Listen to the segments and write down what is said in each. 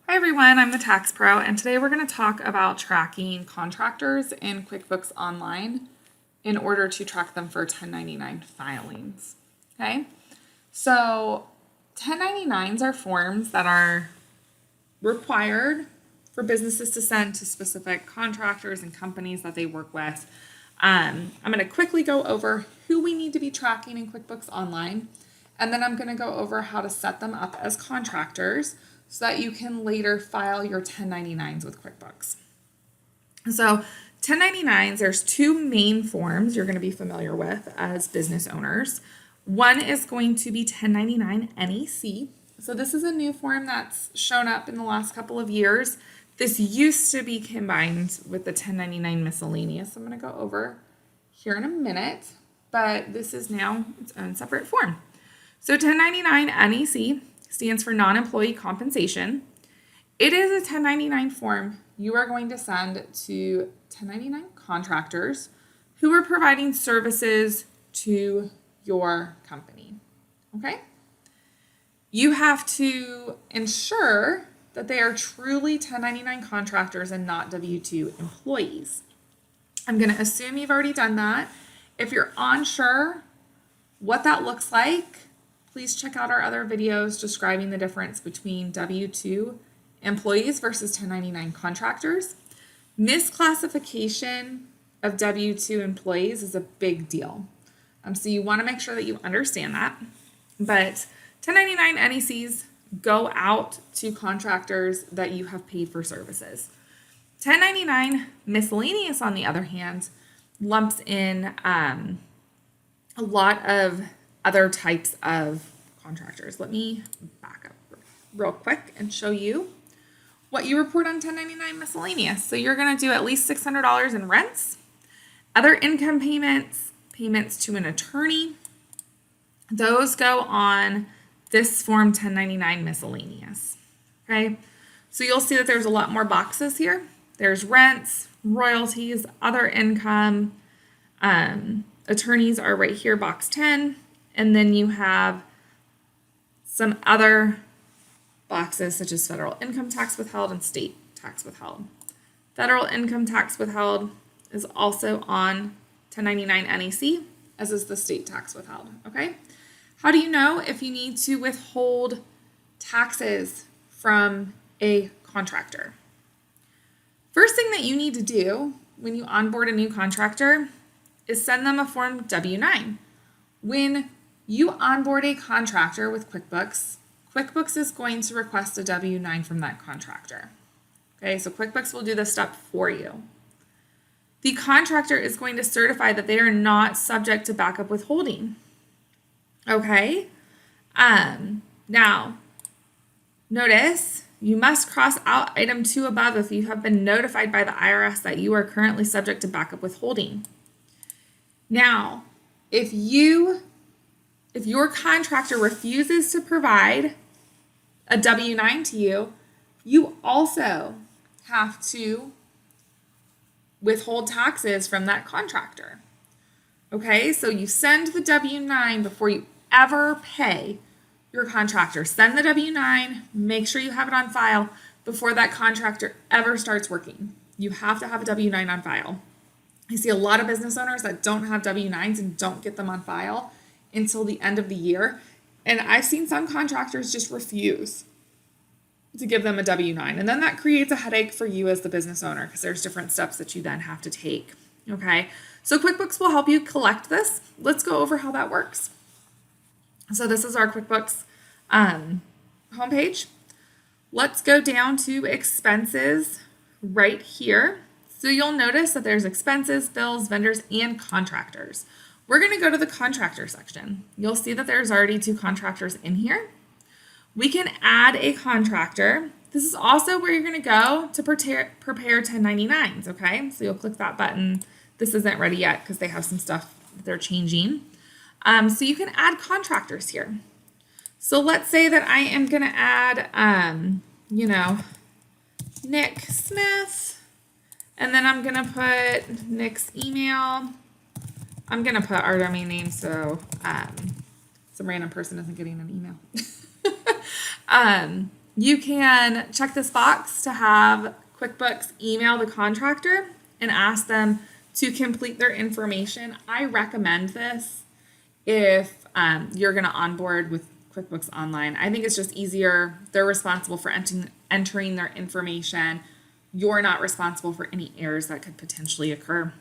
Hi everyone, I'm the Tax Pro, and today we're going to talk about tracking contractors in QuickBooks Online in order to track them for 1099 filings. Okay, so 1099s are forms that are required for businesses to send to specific contractors and companies that they work with. I'm going to quickly go over who we need to be tracking in QuickBooks Online, and then I'm going to go over how to set them up as contractors so that you can later file your 1099s with QuickBooks. So 1099s, there's two main forms you're going to be familiar with as business owners. One is going to be 1099 NEC. So this is a new form that's shown up in the last couple of years. This used to be combined with the 1099 miscellaneous. I'm going to go over here in a minute, but this is now its own separate form. So 1099 NEC stands for non-employee compensation. It is a 1099 form you are going to send to 1099 contractors who are providing services to your company. Okay? You have to ensure that they are truly 1099 contractors and not W-2 employees. I'm going to assume you've already done that. If you're unsure what that looks like, please check out our other videos describing the difference between W-2 employees versus 1099 contractors. Misclassification of W-2 employees is a big deal. So you want to make sure that you understand that. But 1099 NECs go out to contractors that you have paid for services. 1099 miscellaneous, on the other hand, lumps in a lot of other types of contractors. Let me back up real quick and show you what you report on 1099 miscellaneous. So you're going to do at least $600 in rents, other income payments, payments to an attorney. Those go on this form 1099 miscellaneous. Okay, so you'll see that there's a lot more boxes here. There's rents, royalties, other income. Attorneys are right here, box 10. And then you have some other boxes such as federal income tax withheld and state tax withheld. Federal income tax withheld is also on 1099 NEC, as is the state tax withheld. Okay? How do you know if you need to withhold taxes from a contractor? First thing that you need to do when you onboard a new contractor is send them a form W-9. When you onboard a contractor with QuickBooks, QuickBooks is going to request a W-9 from that contractor. Okay, so QuickBooks will do this step for you. The contractor is going to certify that they are not subject to backup withholding. Okay, now notice you must cross out item 2 above if you have been notified by the IRS that you are currently subject to backup withholding. Now, if your contractor refuses to provide a W-9 to you, you also have to withhold taxes from that contractor. Okay, so you send the W-9 before you ever pay your contractor. Send the W-9, make sure you have it on file before that contractor ever starts working. You have to have a W-9 on file. I see a lot of business owners that don't have W-9s and don't get them on file until the end of the year. And I've seen some contractors just refuse to give them a W-9. And then that creates a headache for you as the business owner because there's different steps that you then have to take. Okay, so QuickBooks will help you collect this. Let's go over how that works. So this is our QuickBooks homepage. Let's go down to expenses right here. So you'll notice that there's expenses, bills, vendors, and contractors. We're going to go to the contractor section. You'll see that there's already 2 contractors in here. We can add a contractor. This is also where you're going to go to prepare 1099s, okay? So you'll click that button. This isn't ready yet because they have some stuff that they're changing. So you can add contractors here. So let's say that I am going to add, Nick Smith. And then I'm going to put Nick's email. I'm going to put our domain name so some random person isn't getting an email. you can check this box to have QuickBooks email the contractor and ask them to complete their information. I recommend this if you're going to onboard with QuickBooks Online. I think it's just easier. They're responsible for entering their information. You're not responsible for any errors that could potentially occur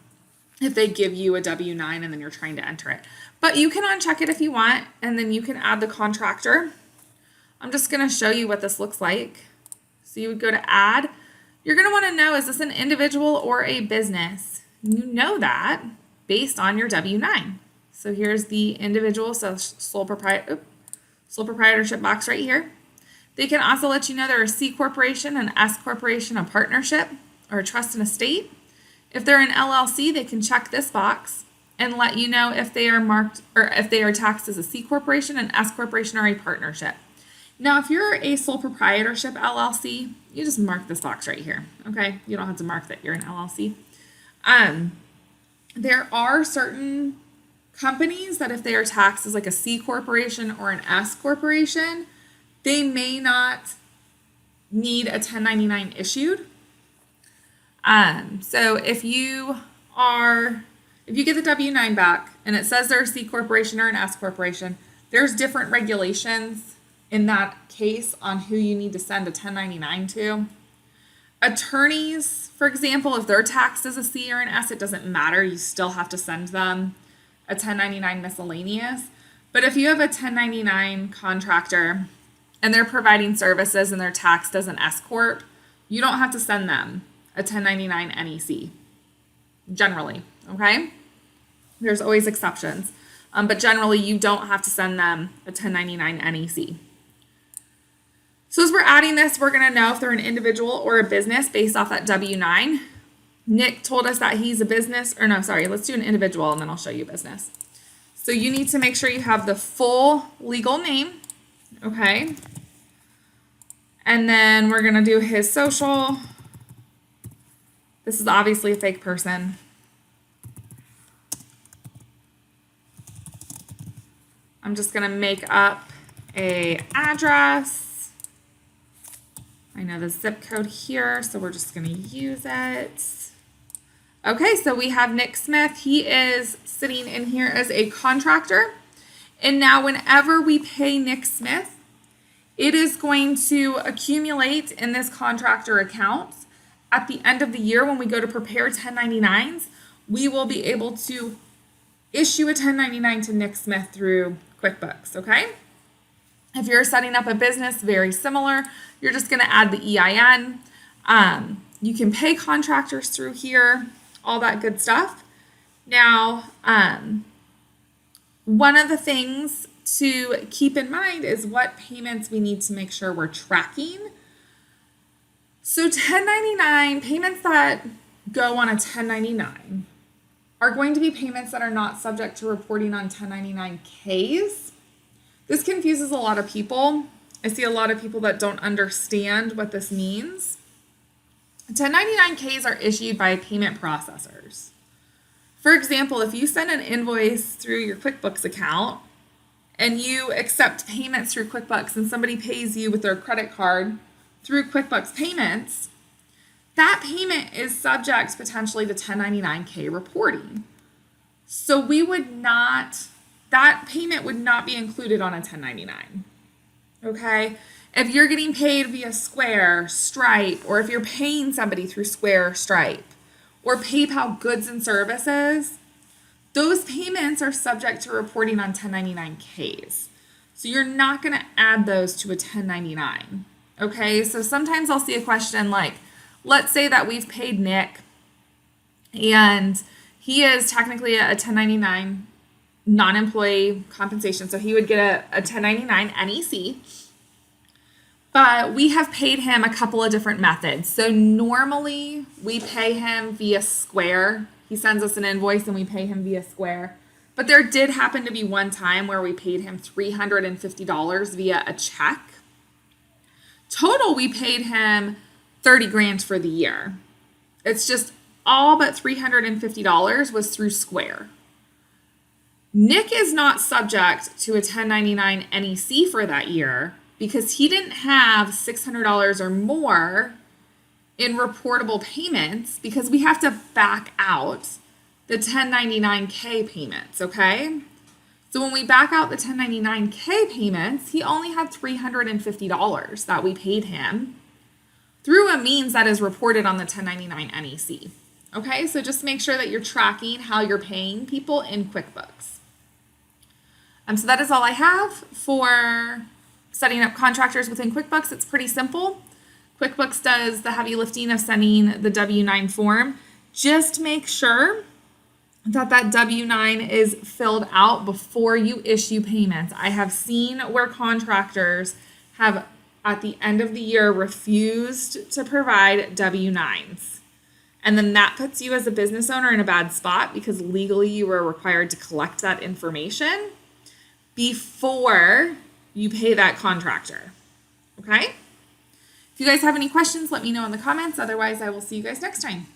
if they give you a W-9 and then you're trying to enter it. But you can uncheck it if you want, and then you can add the contractor. I'm just going to show you what this looks like. So you would go to add. You're going to want to know, is this an individual or a business? You know that based on your W-9. So here's the individual, so sole proprietorship box right here. They can also let you know they're a C corporation, an S corporation, a partnership, or a trust and estate. If they're an LLC, they can check this box and let you know if they are marked or if they are taxed as a C corporation, an S corporation, or a partnership. Now, if you're a sole proprietorship LLC, you just mark this box right here, okay? You don't have to mark that you're an LLC. There are certain companies that if they are taxed as like a C corporation or an S corporation, they may not need a 1099 issued. So if you get the W-9 back and it says they're a C corporation or an S corporation, there's different regulations in that case on who you need to send a 1099 to. Attorneys, for example, if they're taxed as a C or an S, it doesn't matter. You still have to send them a 1099 miscellaneous. But if you have a 1099 contractor and they're providing services and they're taxed as an S corp, you don't have to send them a 1099 NEC, generally, okay? There's always exceptions, but generally you don't have to send them a 1099 NEC. So as we're adding this, we're gonna know if they're an individual or a business based off that W-9. Nick told us that he's a business, or no, sorry, let's do an individual and then I'll show you business. So you need to make sure you have the full legal name, okay? And then we're gonna do his social. This is obviously a fake person. I'm just gonna make up a address. I know the zip code here, so we're just gonna use it. Okay, so we have Nick Smith. He is sitting in here as a contractor. And now whenever we pay Nick Smith, it is going to accumulate in this contractor account. At the end of the year, when we go to prepare 1099s, we will be able to issue a 1099 to Nick Smith through QuickBooks, okay? If you're setting up a business, very similar. You're just gonna add the EIN. You can pay contractors through here, all that good stuff. Now, one of the things to keep in mind is what payments we need to make sure we're tracking. So 1099, payments that go on a 1099 are going to be payments that are not subject to reporting on 1099-Ks. This confuses a lot of people. I see a lot of people that don't understand what this means. 1099-Ks are issued by payment processors. For example, if you send an invoice through your QuickBooks account and you accept payments through QuickBooks and somebody pays you with their credit card through QuickBooks Payments, that payment is subject potentially to 1099-K reporting. So that payment would not be included on a 1099, okay? If you're getting paid via Square, Stripe, or if you're paying somebody through Square, Stripe, or PayPal goods and services, those payments are subject to reporting on 1099-Ks. So you're not gonna add those to a 1099. Okay, so sometimes I'll see a question like, let's say that we've paid Nick and he is technically a 1099 non-employee compensation, so he would get a 1099 NEC, but we have paid him a couple of different methods. So normally we pay him via Square. He sends us an invoice and we pay him via Square. But there did happen to be one time where we paid him $350 via a check. Total, we paid him $30,000 for the year. It's just all but $350 was through Square. Nick is not subject to a 1099 NEC for that year because he didn't have $600 or more in reportable payments because we have to back out the 1099K payments, okay? So when we back out the 1099K payments, he only had $350 that we paid him through a means that is reported on the 1099 NEC. Okay, so just make sure that you're tracking how you're paying people in QuickBooks. So that is all I have for setting up contractors within QuickBooks. It's pretty simple. QuickBooks does the heavy lifting of sending the W-9 form. Just make sure that that W-9 is filled out before you issue payments. I have seen where contractors have, at the end of the year, refused to provide W-9s. And then that puts you as a business owner in a bad spot because legally you are required to collect that information before you pay that contractor. Okay? If you guys have any questions, let me know in the comments. Otherwise, I will see you guys next time.